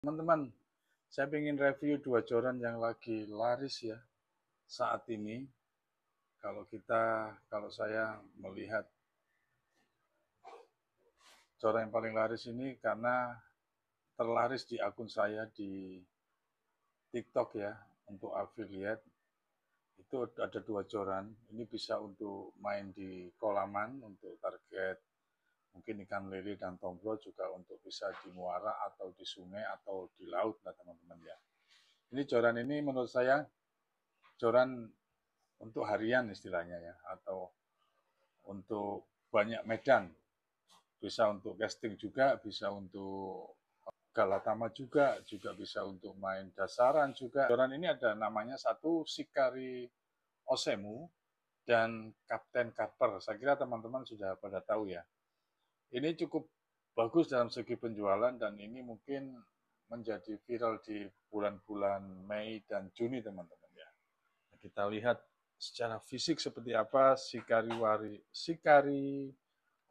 Teman-teman, saya ingin review dua joran yang lagi laris ya saat ini. Kalau saya melihat joran yang paling laris ini karena terlaris di akun saya di TikTok ya untuk affiliate. Itu ada dua joran. Ini bisa untuk main di kolaman untuk target mungkin ikan lele dan tombro, juga untuk bisa di muara atau di sungai atau di laut lah teman-teman ya. Ini joran ini menurut saya joran untuk harian istilahnya ya, atau untuk banyak medan. Bisa untuk casting juga, bisa untuk galatama juga bisa untuk main dasaran juga. Joran ini ada namanya satu Shikari Osemu dan Kapten Carper. Saya kira teman-teman sudah pada tahu ya. Ini cukup bagus dalam segi penjualan dan ini mungkin menjadi viral di bulan-bulan Mei dan Juni teman-teman ya. Kita lihat secara fisik seperti apa Shikari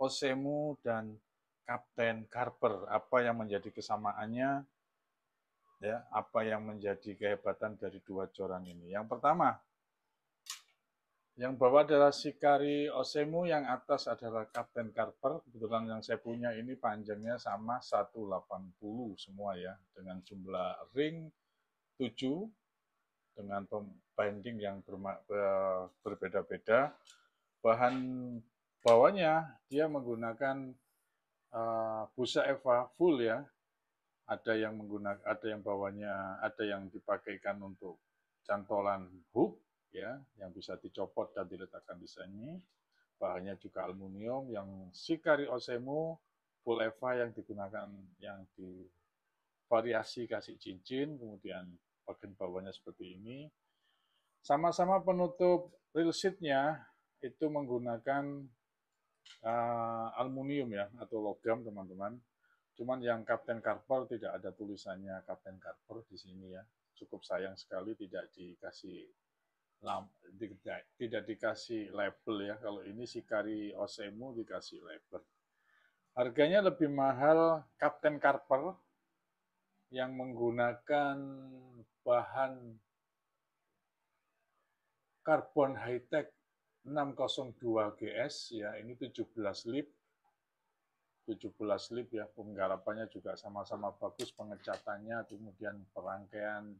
Osemu dan Kapten Carper, apa yang menjadi kesamaannya ya, apa yang menjadi kehebatan dari dua joran ini. Yang pertama, yang bawah adalah Shikari Osemu, yang atas adalah Kapten Carper. Kebetulan yang saya punya ini panjangnya sama 180 semua ya, dengan jumlah ring 7 dengan binding yang berbeda-beda. Bahan bawahnya dia menggunakan busa Eva full ya. Ada yang bawahnya, ada yang dipakaikan untuk cantolan hook ya, yang bisa dicopot dan diletakkan di sini. Bahannya juga aluminium. Yang Shikari Osemu full Eva yang digunakan, yang di variasi kasih cincin, kemudian bagian bawahnya seperti ini. Sama-sama penutup reel sheet-nya itu menggunakan aluminium ya, atau logam teman-teman. Cuman yang Kapten Carper tidak ada tulisannya Kapten Carper di sini ya. Cukup sayang sekali tidak dikasih label ya. Kalau ini Shikari Osemu dikasih label. Harganya lebih mahal Kapten Carper yang menggunakan bahan karbon high-tech 602 GS ya. Ini 17 lip ya, penggarapannya juga sama-sama bagus, pengecatannya, kemudian perangkaian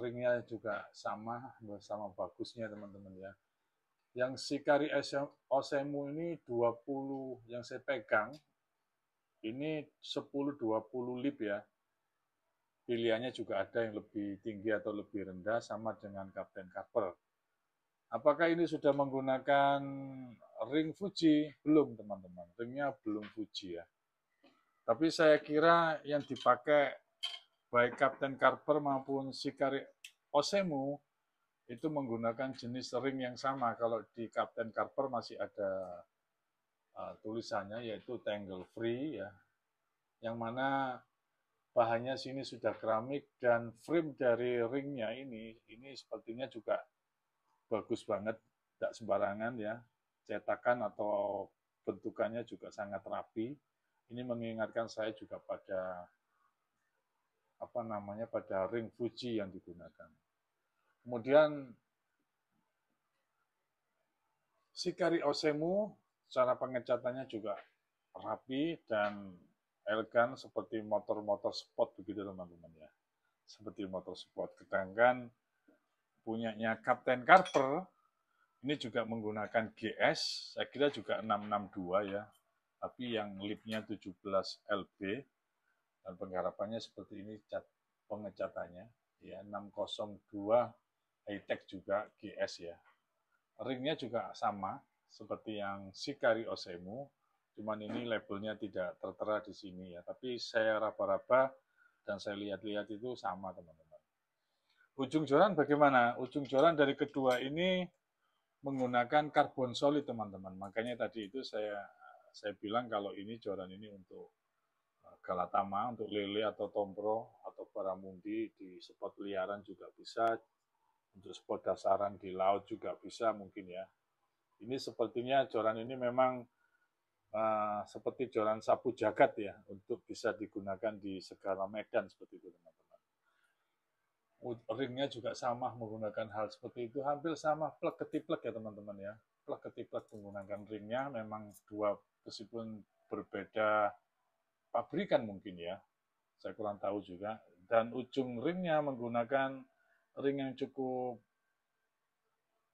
ringnya juga sama bagusnya teman-teman ya. Yang Shikari Osemu ini 20, yang saya pegang ini 10-20 lip ya. Pilihannya juga ada yang lebih tinggi atau lebih rendah, sama dengan Kapten Carper. Apakah ini sudah menggunakan ring Fuji? Belum teman-teman, ringnya belum Fuji ya. Tapi saya kira yang dipakai baik Kapten Carper maupun Shikari Osemu itu menggunakan jenis ring yang sama. Kalau di Kapten Carper masih ada tulisannya, yaitu tangle free ya, yang mana bahannya sini sudah keramik, dan frame dari ringnya ini sepertinya juga bagus banget, tidak sembarangan ya, cetakan atau bentukannya juga sangat rapi. Ini mengingatkan saya juga pada pada ring Fuji yang digunakan. Kemudian Shikari Osemu cara pengecatannya juga rapi dan elegan seperti motor-motor sport begitu teman-teman ya. Seperti motor sport. Sedangkan punyanya Kapten Carper ini juga menggunakan GS, saya kira juga 662 ya. Tapi yang lipnya 17 LB dan penggarapannya seperti ini pengecatannya ya, 602 high-tech juga GS ya. Ringnya juga sama seperti yang Shikari Osemu, cuman ini labelnya tidak tertera di sini ya. Tapi saya raba-raba dan saya lihat-lihat itu sama teman-teman. Ujung joran bagaimana? Ujung joran dari kedua ini menggunakan karbon solid teman-teman. Makanya tadi itu saya bilang kalau ini joran ini untuk galatama, untuk lele atau tombro atau baramundi di spot liaran juga bisa, untuk spot dasaran di laut juga bisa mungkin ya. Ini sepertinya joran ini memang seperti joran sapu jagat ya, untuk bisa digunakan di segala medan seperti itu teman-teman. Ringnya juga sama menggunakan hal seperti itu, hampir sama plug ketiplek ya teman-teman ya. Plug ketiplek menggunakan ringnya memang dua, meskipun berbeda pabrikan mungkin ya, saya kurang tahu juga. Dan ujung ringnya menggunakan ring yang cukup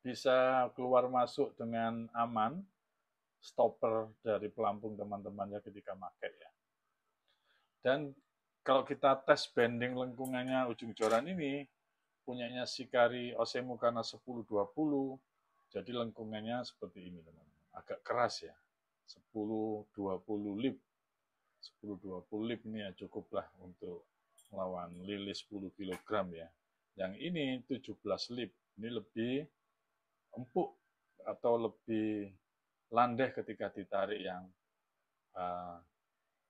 bisa keluar masuk dengan aman, stopper dari pelampung teman-temannya ketika pakai ya. Dan kalau kita tes bending lengkungannya ujung joran ini, punyanya Shikari Osemu karena 10-20, jadi lengkungannya seperti ini teman-teman. Agak keras ya, 10-20 lip. 10-20 lip ini ya cukuplah untuk melawan lilis 10 kg ya. Yang ini 17 lip, ini lebih empuk atau lebih landai ketika ditarik yang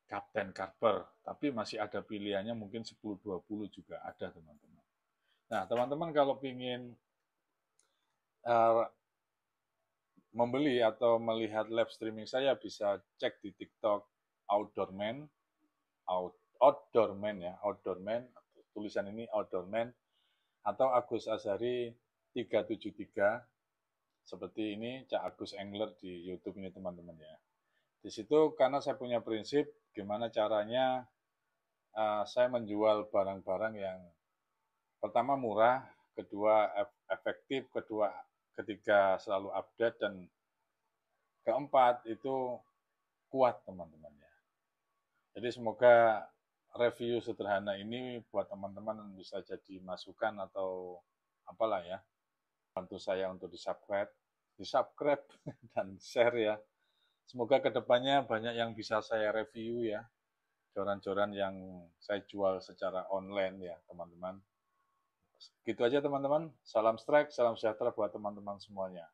Kapten Carver, tapi masih ada pilihannya mungkin 10-20 juga ada teman-teman. Nah teman-teman kalau ingin membeli atau melihat live streaming saya bisa cek di TikTok Outdoorman, Outdoorman ya, Outdoorman, tulisan ini Outdoorman, atau Agus Azhari 373, seperti ini Cak Agus Angler di YouTube ini teman-teman ya. Di situ karena saya punya prinsip gimana caranya saya menjual barang-barang yang pertama murah, kedua efektif, ketiga selalu update, dan keempat itu kuat teman-teman ya. Jadi semoga review sederhana ini buat teman-teman bisa jadi masukan atau apalah ya, bantu saya untuk di-subscribe dan share ya. Semoga kedepannya banyak yang bisa saya review ya, joran-joran yang saya jual secara online ya teman-teman. Gitu aja teman-teman, salam strike, salam sejahtera buat teman-teman semuanya.